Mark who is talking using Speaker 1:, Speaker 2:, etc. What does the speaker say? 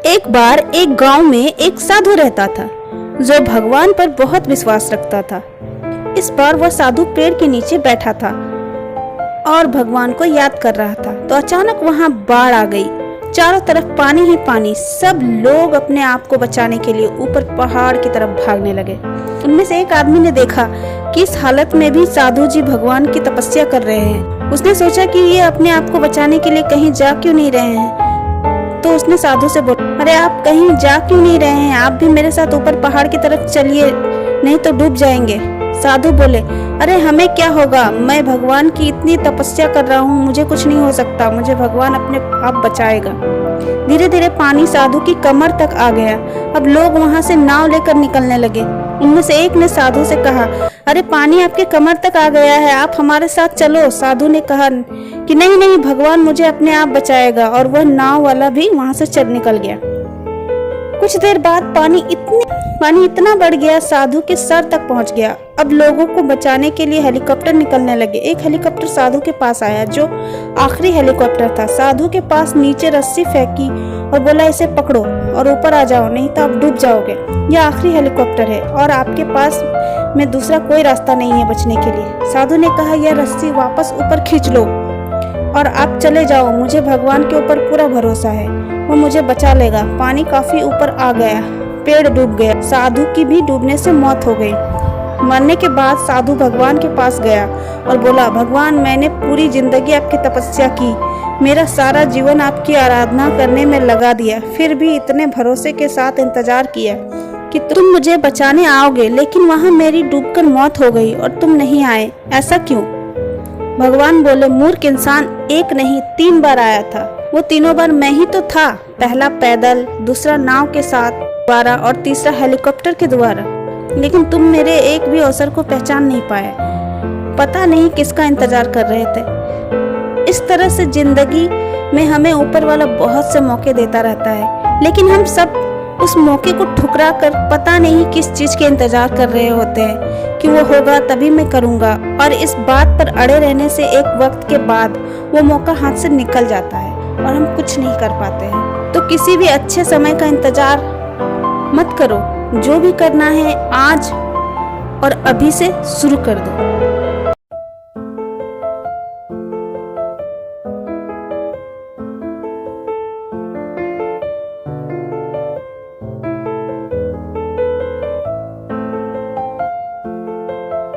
Speaker 1: एक बार एक गांव में एक साधु रहता था जो भगवान पर बहुत विश्वास रखता था। इस बार वह साधु पेड़ के नीचे बैठा था और भगवान को याद कर रहा था। तो अचानक वहां बाढ़ आ गई। चारों तरफ पानी ही पानी। सब लोग अपने आप को बचाने के लिए ऊपर पहाड़ की तरफ भागने लगे। उनमें से एक आदमी ने देखा कि इस हालत में भी साधु जी भगवान की तपस्या कर रहे हैं। उसने सोचा कि ये अपने आप को बचाने के लिए कहीं जा क्यों नहीं रहे हैं। तो उसने साधु से बोला, अरे आप कहीं जा क्यों नहीं रहे हैं, आप भी मेरे साथ ऊपर पहाड़ की तरफ चलिए, नहीं तो डूब जाएंगे। साधु बोले, अरे हमें क्या होगा, मैं भगवान की इतनी तपस्या कर रहा हूँ, मुझे कुछ नहीं हो सकता, मुझे भगवान अपने आप बचाएगा। धीरे धीरे पानी साधु की कमर तक आ गया। अब लोग वहां से नाव लेकर निकलने लगे। उनमें से एक ने साधु से कहा, अरे पानी आपके कमर तक आ गया है, आप हमारे साथ चलो। साधु ने कहा कि नहीं नहीं, भगवान मुझे अपने आप बचाएगा। और वह नाव वाला भी वहां से चल निकल गया। कुछ देर बाद पानी इतना बढ़ गया, साधु के सर तक पहुंच गया। अब लोगों को बचाने के लिए हेलीकॉप्टर निकलने लगे। एक हेलीकॉप्टर साधु के पास आया, जो आखिरी हेलीकॉप्टर था। साधु के पास नीचे रस्सी फेंकी और बोला, इसे पकड़ो और ऊपर आ जाओ, नहीं तो आप डूब जाओगे। यह आखिरी हेलीकॉप्टर है और आपके पास में दूसरा कोई रास्ता नहीं है बचने के लिए। साधु ने कहा, यह रस्सी वापस ऊपर खींच लो और आप चले जाओ, मुझे भगवान के ऊपर पूरा भरोसा है, वो मुझे बचा लेगा। पानी काफी ऊपर आ गया, पेड़ डूब गया। साधु की भी डूबने से मौत हो गई। मरने के बाद साधु भगवान के पास गया और बोला, भगवान मैंने पूरी जिंदगी आपकी तपस्या की, मेरा सारा जीवन आपकी आराधना करने में लगा दिया, फिर भी इतने भरोसे के साथ इंतजार किया कि तुम मुझे बचाने आओगे, लेकिन वहां मेरी डूबकर मौत हो गई और तुम नहीं आए, ऐसा क्यों। भगवान बोले, मूर्ख इंसान, एक नहीं 3 बार आया था, वो तीनों बार मैं ही तो था। पहला पैदल, दूसरा नाव के साथ द्वारा और तीसरा हेलीकॉप्टर के द्वारा, लेकिन तुम मेरे एक भी अवसर को पहचान नहीं पाए। पता नहीं किसका इंतजार कर रहे थे। इस तरह से जिंदगी में हमें ऊपर वाला बहुत से मौके देता रहता है, लेकिन हम सब उस मौके को ठुकरा कर पता नहीं किस चीज के इंतजार कर रहे होते हैं कि वो होगा तभी मैं करूँगा। और इस बात पर अड़े रहने से एक वक्त के बाद वो मौका हाथ से निकल जाता है और हम कुछ नहीं कर पाते हैं। तो किसी भी अच्छे समय का इंतजार मत करो, जो भी करना है आज और अभी से शुरू कर दो।